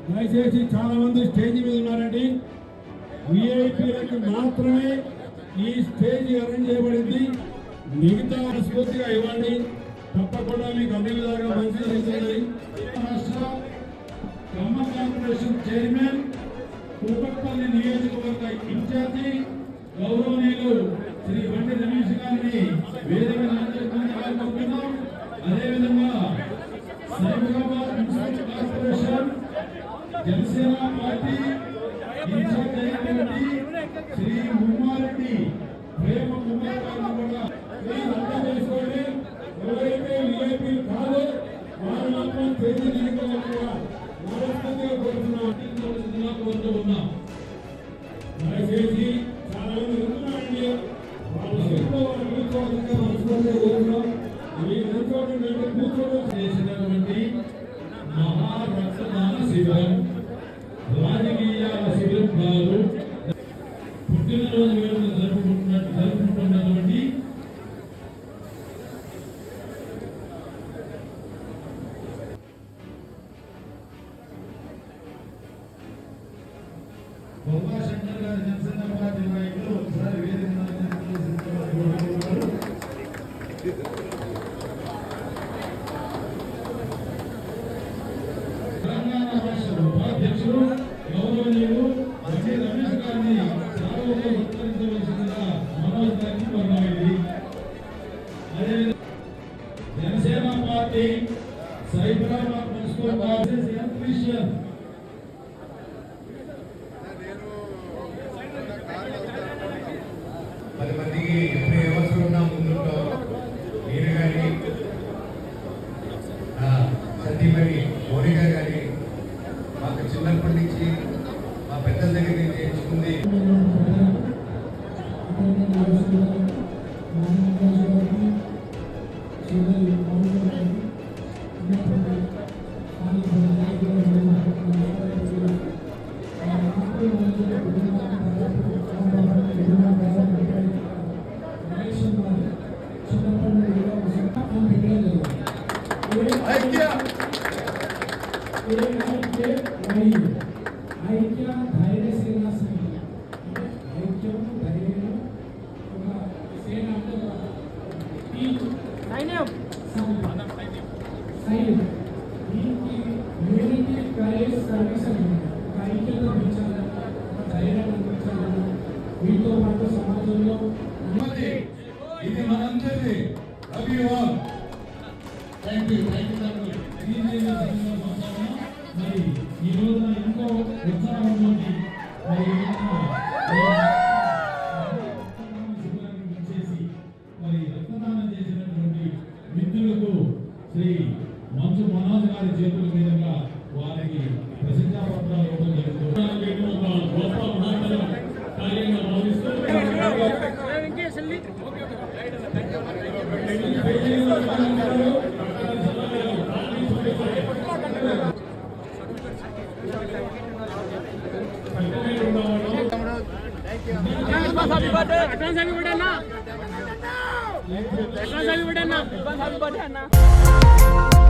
దయచేసి చాలా మంది స్టేజ్ మీద ఉన్నారండి. విఐపీలకు మాత్రమే ఈ స్టేజ్ అరేంజ్ చేయబడింది. మిగతా స్ఫూర్తిగా ఇవ్వండి. తప్పకుండా మీకు అన్ని విధాలుగా మంచి జరుగుతుంది. రాష్ట్ర ఖమ్మం కార్పొరేషన్ చైర్మన్, కూకట్పల్లి నియోజకవర్గ ఇన్ఛార్జి గౌరవనీయులు శ్రీ బండి రమేష్ గారిని వేదిక పంపుతున్నాం. అదేవిధంగా Cyberabad municipal corporation Janasena party incharge అయినటువంటి శ్రీ ముమ్మారెడ్డి ప్రేమ కుమార్ గారిని కూడా అర్థం చేసుకోండి. ఎవరైతే విఐపీ కాదో వారు మాత్రం కోరుతున్నాం. దయచేసి చాలా మంది ఉంటున్నారండి. చేసినటువంటి మహారక్తదాన శిబిరం రాజకీయాల శిబిరం కాదు. పుట్టినరోజు వేడుకలు జరుపుకుంటున్నటువంటి శంకర్ గారి జనసేన పార్టీ నాయకులు ఒకసారి వేదిక తెలంగాణ రాష్ట్ర ఉపాధ్యక్షులు గౌరవనీయులు బండి రమేష్ గారిని సత్కరించవలసిందిగా మనోజ్ గారిని కోరమైంది. అదేవిధంగా Janasena party Cyberabad municipal corporation 10 మందికి ఎప్పుడు అవసరం ఉన్నా ముందుంటో నేను కానీ సతీమణి మౌనిక కానీ మాకు చిన్నప్పటి నుంచి మా పెద్దల దగ్గర నుంచి నేర్చుకుంది. వీటితో పాటు సమాజంలో ఇది మనందరిది. Love you all. Thank you. మరి ఈ రోజున ఎంతో ఉత్సాహంతో చేసి మరి రక్తదానం చేసినటువంటి మిత్రులకు శ్రీ మంచు మనోజ్ గారి చేతుల మీదుగా వారికి ప్రసిద్ధ పత్రాలు ఇవ్వడం జరుగుతుంది. గొప్ప మాటలు కార్యంగా భావిస్తూ Happy birthday! Advance happy birthday, Anna! Advance happy birthday, Anna! Advance happy birthday, Anna!